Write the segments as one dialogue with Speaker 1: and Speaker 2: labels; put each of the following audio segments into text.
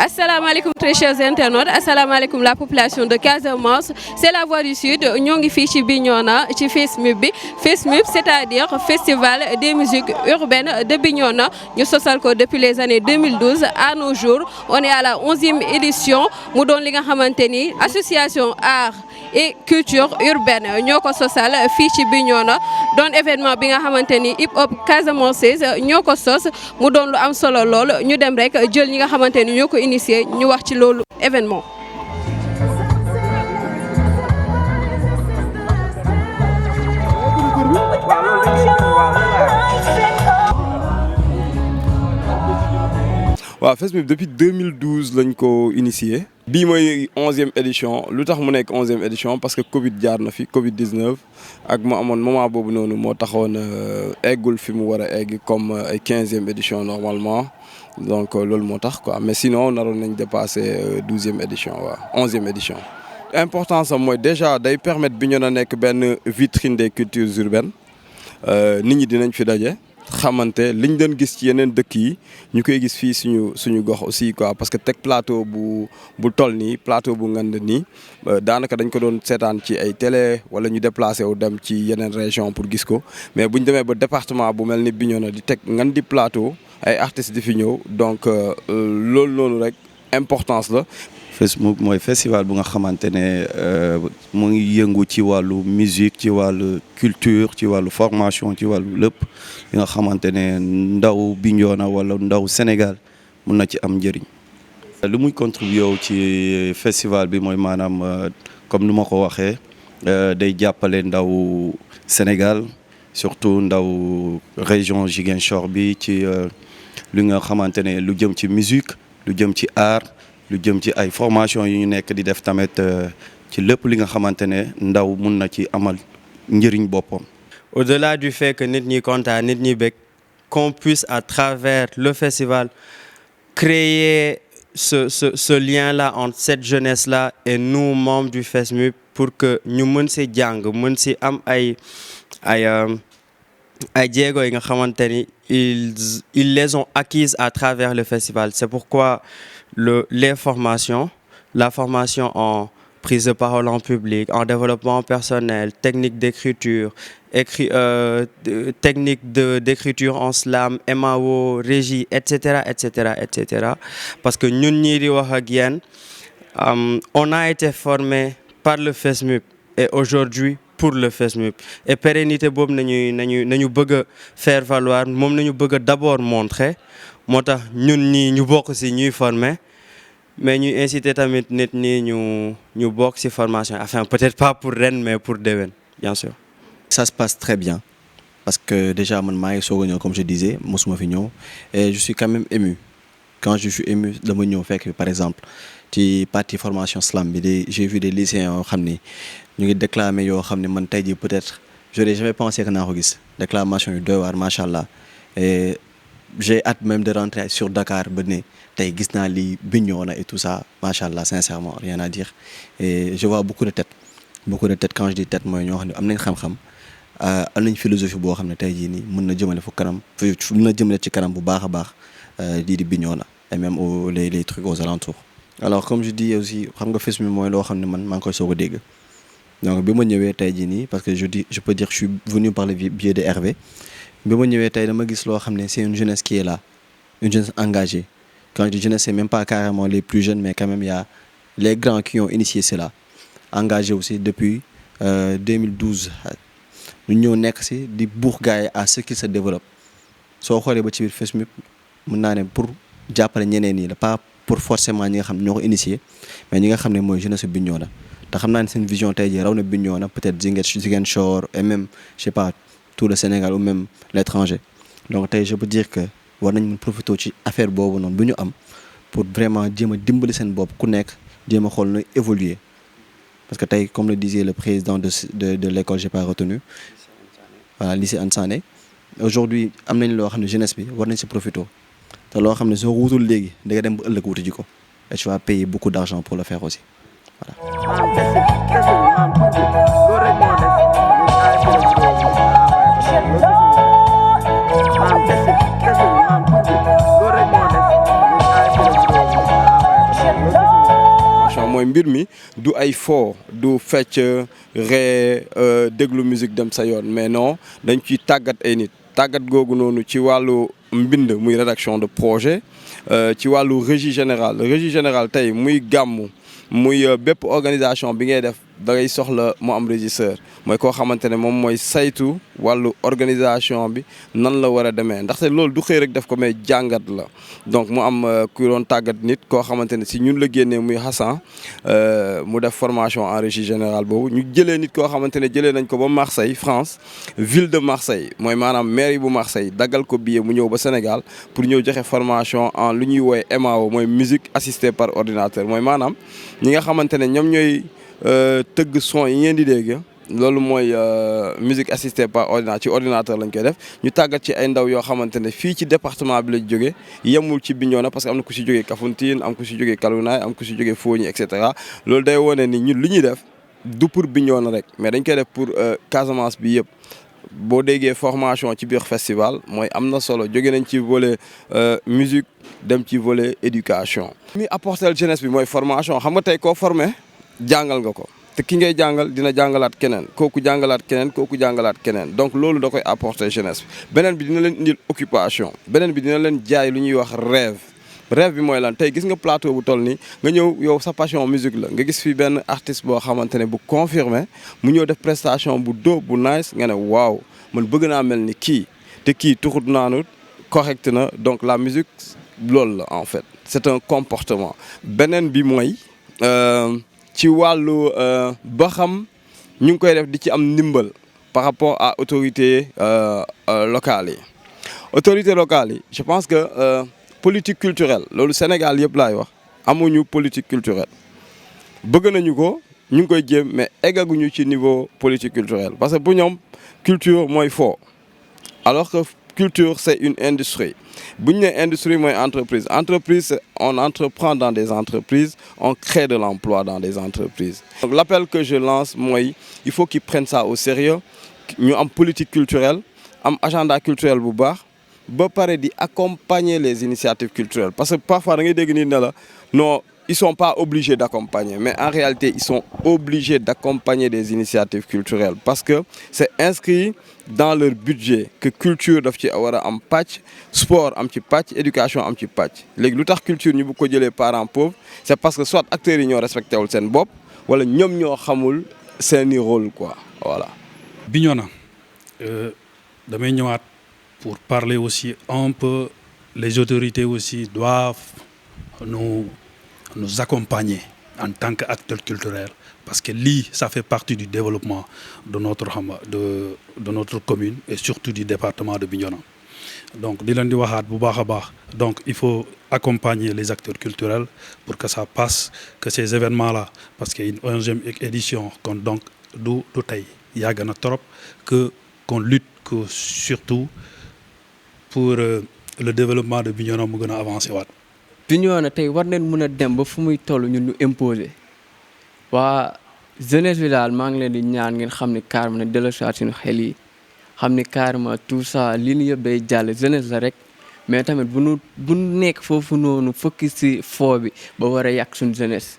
Speaker 1: asalaamaaleykum très chers internautes asalaamaaleykum la population de Casamance c'est la voix du sud ñoo ngi fii ci Bignona ci FESMUP bi FESMUP c'est-à-dire festival des musiques urbaines de Bignona ñu sosal ko depuis les années 2012 à nos jours on est à la 11e édition mu doon li nga xamante ni association art et culture urbaine ñoo ko sosal fii ci Bignona doon événement bi nga xamante ni hip hop casamançaise ñoo ko sos mu doon lu am solo lool ñu dem rek jël ñi nga xamante ni ñoo ko initié ñu wax ci loolu événement.
Speaker 2: waaw FESMUP depuis 2012 lañ ko initié. bii mooy 11e édition lu tax mu nekk 11e édition parce que Covid jaar na fi Covid 19 ak mu amoon moment boobu noonu moo taxoon eggul fi mu war a egg comme ay 15e édition normalement donc loolu moo tax quoi mais sinon naroon nañ dépasser 12e édition waaw 11e édition. importance am mooy déjà day permettre Bignona nekk benn vitrine des cultures urbaines nit ñi dinañ fi daje. xamante liñ doon gis ci yeneen dëkk yi ñu koy gis fii suñu gox aussi quoi parce que teg plateau bu toll nii plateau bu ngand nii daanaka dañ ko doon seetaan ci ay télé wala ñu déplacé wu dem ci yeneen région pour gis ko mais buñ demee ba département bu mel ni Bignona di teg ngan di plateau ay artistes di fi ñëw donc loolu noonu rek importance la.
Speaker 3: FESMUP mooy festival bu nga xamante ne mu ngi yëngu ci wàllu musique ci wàllu culture ci wàllu formation ci wàllu lépp li nga xamante ne ndaw Bignona wala ndaw Sénégal mun na ci am njëriñ. lu muy contribuer ci festival bi mooy maanaam comme nu ma ko waxee day jàppale ndaw Sénégal surtout ndaw région Ziguinchor bi ci li nga xamante ne lu jëm ci musique lu jëm ci art. lu jëm ci ay formation yu ñu nekk di def tamit ci lépp li nga xamante ne ndaw mun na ci amal njëriñ boppam.
Speaker 4: Au-delà du fait que nit ñi kontaan nit ñi bëgg qu'on puisse à travers le festival créer ce lien-là entre cette jeunesse-là et nous membres du FESMUP pour que ñu mën si jàng mën si am ay jéego yi nga xamante ni ils les ont acquises à travers le festival. C'est pourquoi les formations, la formation en prise de parole en public, en développement personnel, technique d'écriture, technique d'écriture en slam, MAO, régie, etc., etc., etc. Parce que ñun ñii di wax ak yéen, on a été formé par le FESMUP et aujourd'hui pour le FESMUP et pérennité boobu nañu bëgg a faire valoir moom nañu bëgg a d'abord montrer moo tax ñun ñii ñu bokk ci ñuy former mais ñuy inciter tamit nit ñi ñu bokk ci formation enfin peut-être pas pour ren mais pour déwén bien sûr.
Speaker 5: Ça se passe très bien parce que déjà man maa ngi soog a ñëw comme je disais mosuma fi ñëw et je suis quand même ému quand je suis ému dama ñëw fekk par exemple ci partie formation slam bi j'ai vu des lycéens yoo xam ni ñu ngi déclamer yoo xam ne man tey jii peut-être j'aurais jamais pensé que naa ko gis déclamation yu doy waar macha allah et j'ai hâte même de rentrer sur Dakar ba ne tey gis naa li Bignona et tout ça macha allah sincèrement rien à dire et je vois beaucoup de têtes quand je dis tête mooy ñoo xam ne am nañ xam-xam am nañ philosophie boo xam ne tey jii nii mën na jëmale fu kanam mën na jëmale ci kanam bu baax a baax di Bignona et même les trucs aux alentours. Alors comme je dis aussi xam nga FESMUP mooy loo xam ne man maa ngi koy soog a dégg. Donc bi ma ñëwee tey jii nii parce que je peux dire que je suis venu par le biais de Hervé bi ma ñëwee tey dama gis loo xam ne c'est une jeunesse qui est là une jeunesse engagée quand je dis jeunesse c'est même pas carrément les plus jeunes mais quand même il y a les grands qui ont initié cela engagés aussi depuis 2012 ñu ñëw nekk ci di buux gars yi à ce qu'ils se développent soo xoolee ba ci biir FESMUP mën naa ne pour jàppale ñeneen ñi la pas pour forcément ñi nga xam ne ñoo ko initié mais ñi nga xam ne mooy jeunesse Bignona te xam naa ne seen vision tey jii raw na Bignona peut-être Ziguinchor et même je sais pas tout le Sénégal ou même l'étranger donc tey je peux dire que war nañ mën profiter ci affaire boobu noonu bu ñu am pour vraiment jéem a dimbali seen bopp ku nekk jéem a xool nooy évoluer parce que tey comme le disait le président de l'école j'ai pas retenu voilà lycée Ansané aujourd'hui am nañ loo xam ne jeunesse bi war nañ si profiter te loo xam ne soo wutul léegi da nga dem ba ëllëg wuti ji ko et tu vas payer beaucoup d'argent pour le faire aussi voilà.
Speaker 2: mooy mbir mi du ay fo du fecc ree déglu musique dem sa yoon mais non dañ ciy tàggat ay nit tàggat googu noonu ci wàllu mbind muy rédaction de projet ci wàllu régie générale tey muy gàmmu muy bépp organisation bi ngay def da ngay soxla mu am régisseur mooy koo xamante ne moom mooy saytu wàllu organisation bi nan la war a demee ndaxte loolu du xëy rek def ko mais jàngat la donc mu am ku doon tàggat nit koo xamante ne si ñun la génnee muy Hassan mu def formation en régie générale boobu ñu jëlee nit koo xamante ne jëlee nañ ko ba Marseille France ville de Marseille mooy maanaam mairie bu Marseille daggal ko billet mu ñëw ba Sénégal pour ñëw joxe formation en lu ñuy woowee MAO mooy musique assistée par ordinateur mooy maanaam ñi nga xamante ne ñoom ñooy tëgg son yi ngeen di dégg loolu mooy musique assistée par ordinateur ci ordinateur lañ koy def ñu tàggat ci ay ndaw yoo xamante ne fii ci département bi lañ jógee yemul ci Bignona parce que am na ku si jógee Kafountine am ku si jógee Kalounaye am ku si jógee Fogny et cetera loolu day wone ni ñun li ñuy def du pour Bignona rek mais dañ koy def pour Casamance bi yëpp. boo déggee formation ci biir festival mooy am na solo jóge nañ ci volet musique dem ci volet éducation. li muy apporter jeunesse bi mooy formation xam nga tey koo formé jàngal nga ko te ki ngay jàngal dina jàngalaat keneen kooku jàngalaat keneen donc loolu da koy apporter jeunesse bi beneen bi dina leen indil occupation beneen bi dina leen jaay lu ñuy wax rêve bi mooy lan tey gis nga plateau bu toll nii nga ñëw yow sa passion musique la nga gis fi benn artiste boo xamante ne bu confirmé mu ñëw def prestation bu dope bu nice nga ne waaw man bëgg naa mel ni kii te kii tuxut naanut correct na donc la musique loolu la en fait c'est un comportement beneen bi mooy ci wàllu ba xam ñu ngi koy def di ci am ndimbal par rapport à autorités locales yi autorités locales yi je pense que politique culturelle loolu Sénégal yëpp laay wax amuñu politique culturelle bëgg nañu ko ñu ngi koy jéem mais eggaguñu ci niveau politique culturelle parce que bu ñoom culture mooy fo alors que culture c'est une industrie bu ñu nee industrie mooy entreprise on entreprend dans des entreprises on crée de l'emploi dans des entreprises donc l'appel que je lance mooy il faut qu'ils prennent ça au sérieux ñu am politique culturelle am agenda culturel bu baax ba pare di accompagner les initiatives culturelles parce que parfois da ngay dégg nit ne la non ils sont pas obligés d'accompagner mais en réalité ils sont obligés d'accompagner des initiatives culturelles parce que c'est inscrit dans leur budget que culture daf ci war a am pàcc sport am ci pàcc éducation am ci pàcc léegi lu tax culture ñu bu ko jëlee parents pauvres c'est parce que soit acteurs yi ñoo respecté wul seen bopp wala ñoom ñoo xamul seeni rôle quoi voilà.
Speaker 6: Bignona damay ñëwaat pour parler aussi un peu les autorités aussi doivent nous accompagner en tant qu'acteurs culturels parce que lii ça fait partie du développement de notre commune et surtout du département de Bignona donc di leen di waxaat bu baax a baax donc il faut accompagner les acteurs culturels pour que ça passe que ces événements là parce que une 11e édition kon donc du tey yàgg na trop qu'on lutte que surtout pour le développement de Bignona mu gën a avancé waat.
Speaker 7: Bignona tey war nañ mën a dem ba fu muy toll ñun ñu imposer waa jeunesse bi daal maa ngi leen di ñaan ngeen xam ni carrément ne dellusiwaat suñu xel yi xam ni carrément tout ça lii nii yëpp day jàll jeunesse la rek mais tamit bu nekk foofu noonu focus ci foo bi ba war a yàq suñu jeunesse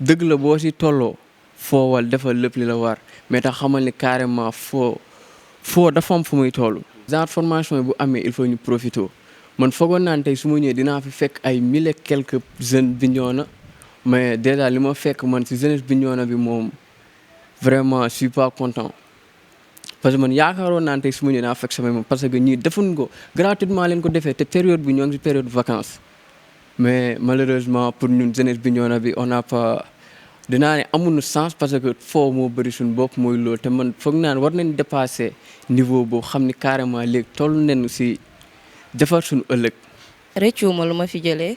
Speaker 7: dëgg la boo ci tolloo foowal defal lépp li la war mais tax xamal ni carrément foo dafa am fu muy toll. genre formation yi bu amee il faut ñu profiter man foogoon naan tey su ma ñëwee dinaa fi fekk ay mille et quelques jeunes Bignona mais déjà li ma fekk man si jeunesse Bignona bi moom vraiment je suis pas content parce que man yaakaaroon naan tey su ma ñëwee dinaa fekk samay moom parce que ñii defuñ ko gratuitement leen ko defee te période bi ñoo ngi si période vacances mais malheureusement pour ñun jeunesse Bignona bi on n'a pas dinaa ne amuñu sens parce que foo moo bëri suñu bopp mooy loolu te man foog naan war nañ dépasser niveau boobu xam ni carrément léegi toll nañu si defar suñu ëllëg.
Speaker 8: rëccuwuma lu ma fi jëlee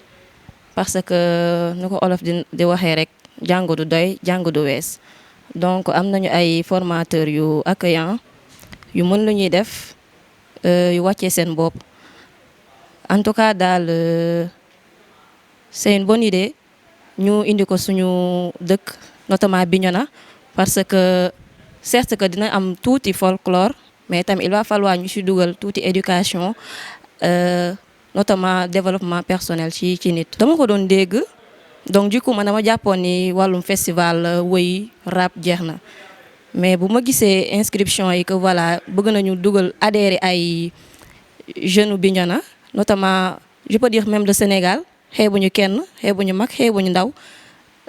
Speaker 8: parce que nu ko olof di waxee rek jàng du doy jàng du wees donc am nañu ay formateurs yu accueillants yu mën lu ñuy def yu wàccee seen bopp en tout cas daal c'est une bonne idée. ñu indi ko suñu dëkk notamment Bignona parce que certes que dina am tuuti folklore mais tamit il va falloir ñu ci dugal tuuti éducation notamment développement personnel ci nit. dama ko doon dégg donc du coup man dama jàppoon ni wàllum festival woy rap jeex na mais bu ma gisee inscription yi que voilà bëgg nañu dugal adhérer ay jeunes Bignona notamment je peux dire même de Sénégal xeebuñu kenn xeebuñu mag xeebuñu ndaw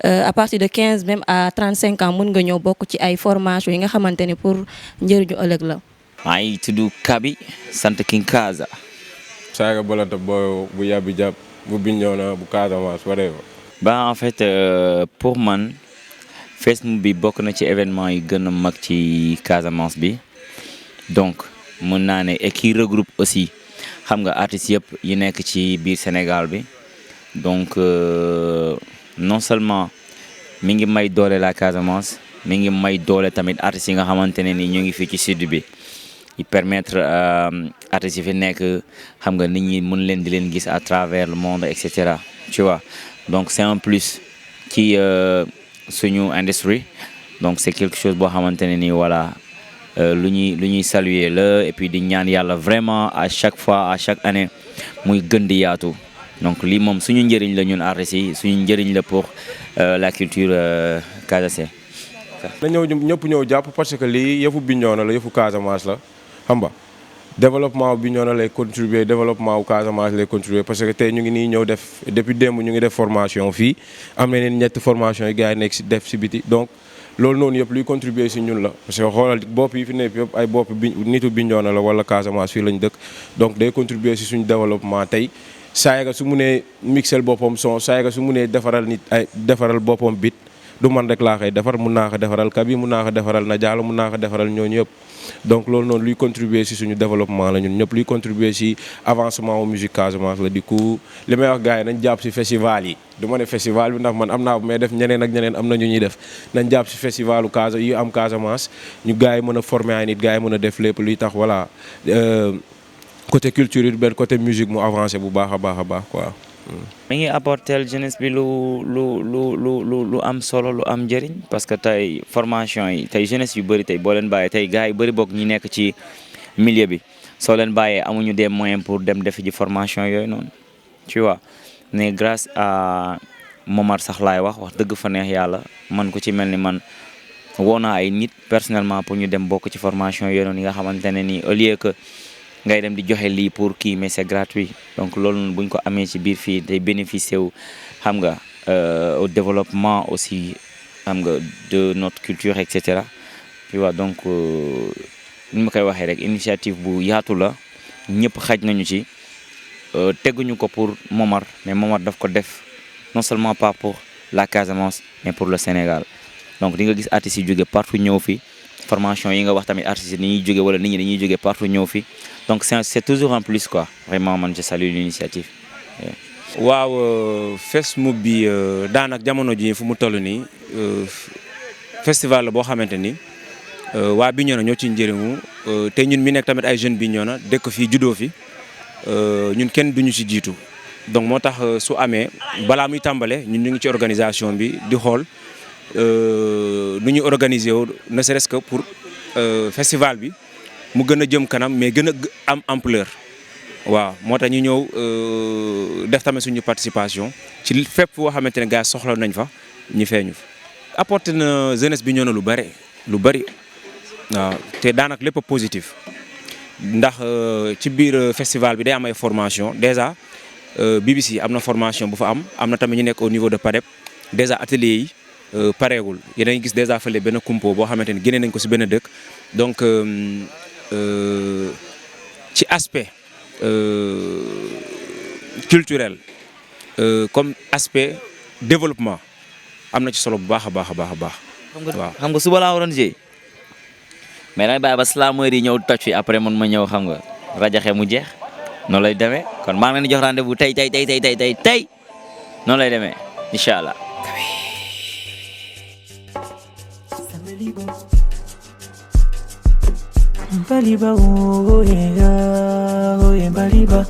Speaker 8: à partir de 15 même à 35 ans mën nga ñëw bokk ci ay formation yi nga xamante ni pour njëriñu ëllëg la.
Speaker 9: maa ngi tudd Kabi sant King Kaza.
Speaker 10: Saaga Bolota bu Yabi Jàpp bu Bignona bu Casamance whatever.
Speaker 9: En fait pour man Facebook bi bokk na ci événement yi gën a mag ci Casamance bi donc mën naa ne et qui regroupe aussi xam nga artistes yëpp yi nekk ci biir Sénégal bi donc non seulement mi ngi may doole la Casamance mi ngi may doole tamit artistes yi nga xamante ne ni ñu ngi fii ci sud bi y permettre artistes yi fi nekk xam nga nit ñi mën leen di leen gis à travers le monde et cetera tu vois donc c'est un plus ci suñu industrie donc c'est quelque chose boo xamante ne ni voilà lu ñuy saluer la et puis di ñaan yàlla vraiment à chaque fois à chaque année muy gën di yaatu donc lii moom suñu njëriñ la ñun artistes yi suñu njëriñ la pour la culture casamançaise.
Speaker 10: na ñëpp ñëw jàpp parce que lii yëfu Bignona la yëfu Casamance la xam nga développement wu Bignona lay contribuer développement wu Casamance lay contribuer parce que tey ñu ngi nii ñëw def depuis démb ñu ngi def formation fii am na neen ñetti formation yi gars yi nekk si def si biti donc loolu noonu yëpp luy contribuer si ñun la parce que xoolal bopp yi fi nekk yëpp ay bopp nitu Bignona la wala Casamance fii lañ dëkk donc day contribuer si suñu développement tey Saaga su mu nee mixel boppam son Saaga su mu nee defaral nit ay defaral boppam bit du man rek laa koy defar mun naa ko defaral Kabi mun naa ko defaral Nadialo mun naa ko defaral ñooñu yëpp donc loolu noonu luy contribuer si suñu développement la ñun ñëpp luy contribuer si avancement wu musique Casamance la di coup li may wax gars yi nañ jàpp si festival yi du ma ne festival bi ndax man am naa mais def ñeneen ak ñeneen am na ñu ñuy def nañ jàpp si festivalu Casa yi am Casamance ñu gars yi mën a former ay nit gars yi mën a def lépp luy tax voilà côté culture urbaine côté musique mu avancé bu baax a baax quoi.
Speaker 9: mi ngi apporter jeunesse bi lu am solo lu am njëriñ parce que tey formation yi tey jeunesse yu bëri tey boo leen bàyyee tey gars yu bëri bokk ñi nekk ci milieu bi soo leen bàyyee amuñu des moyens pour dem defi ji formation yooyu noonu tu vois mais grâce à Momar sax laay wax dëgg fa neex yàlla man ko ci mel ni man woo naa ay nit personnellement pour ñu dem bokk ci formation yooyu noonu yi nga xamante ne nii au lieu que ngay dem di joxe lii pour kii mais c'est gratuit donc loolu noonu bu ñu ko amee ci biir fii day bénéficier wu xam nga au développement aussi xam nga de notre culture et cetera tu vois donc ni ma koy waxee rek initiative bu yaatu la ñëpp xaj nañu ci teguñu ko pour Momar mais Momar daf ko def non seulement pas pour la Casamance mais pour le Sénégal donc di nga gis artistes yi jóge partout ñëw fi formation yi nga wax tamit artistes yi dañuy jóge wala nit ñi dañuy jóge partout ñëw fi donc c'est toujours un plus quoi vraiment man je salue l'initiative.
Speaker 11: waaw FESMUB bi daanaka jamono ji fu mu toll nii festival la boo xamante ni waa Bignona ñoo ci njëriñu te ñun mi nekk tamit ay jeunes Bignona dëkk fii juddoo fi ñun kenn duñu ci jiitu donc moo tax su amee balaa muy tàmbale ñun ñu ngi ci organisation bi di xool nu ñuy organiser wu ne serait-ce que pour festival bi mu gën a jëm kanam mais gën a am ampleur waaw moo tax ñu ñëw def tamit suñu participation ci fépp foo xamante ne gars soxla nañ fa ñu feeñu fa. apporté na jeunesse bi ñëw na lu bari waaw te daanaka lépp positif ndax ci biir festival bi day am ay formation déjà BBC am na formation bu fa am na tamit ñu nekk au niveau de PADEP déjà atelier yi pareegul yéen a ngi gis déjà fële benn kumpo boo xamante ni génne nañ ko si benn dëkk donc ci aspect culturel comme aspect développement am na ci solo bu baax a baax. waaw
Speaker 9: xam nga suba laa waroon jëy mais nag bàyyi ba slameur yi ñëw toj fi après man ma ñëw xam nga rajaxe mu jeex noonu lay demee kon maa ngi leen di jox rendez-vous tey noonu lay demee incha allah.
Speaker 12: Baliba, oh yeah, Baliba.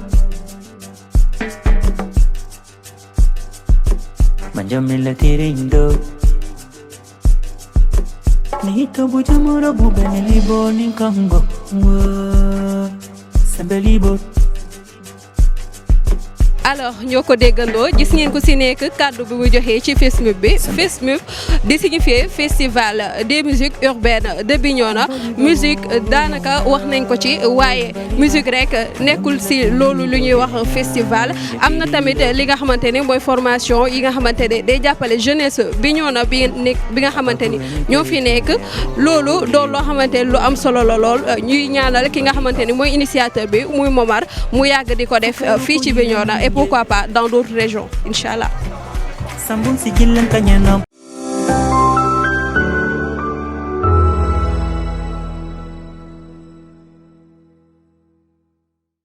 Speaker 12: Manjamila tirindo. Nito bujamura bubenelibo ninkango. Sembelibo.
Speaker 1: alors ñoo ko déggandoo gis ngeen ko si nekk kàddu bi mu joxee ci FESMUP bi FESMUP di signifier festival des musiques urbaines de Bignona musique daanaka wax nañ ko ci waaye musique rek nekkul si loolu lu ñuy wax festival am na tamit li nga xamante ni mooy formation yi nga xamante ne day jàppale jeunesse Bignona bi nga xamante ni ñoo fi nekk loolu doon loo xamante ni lu am solo la lool ñuy ñaanal ki nga xamante ni mooy initiateur bi muy Momar mu yàgg di ko def fii ci Bignona et pourquoi pas dans d'autres régions, Inch'Allah.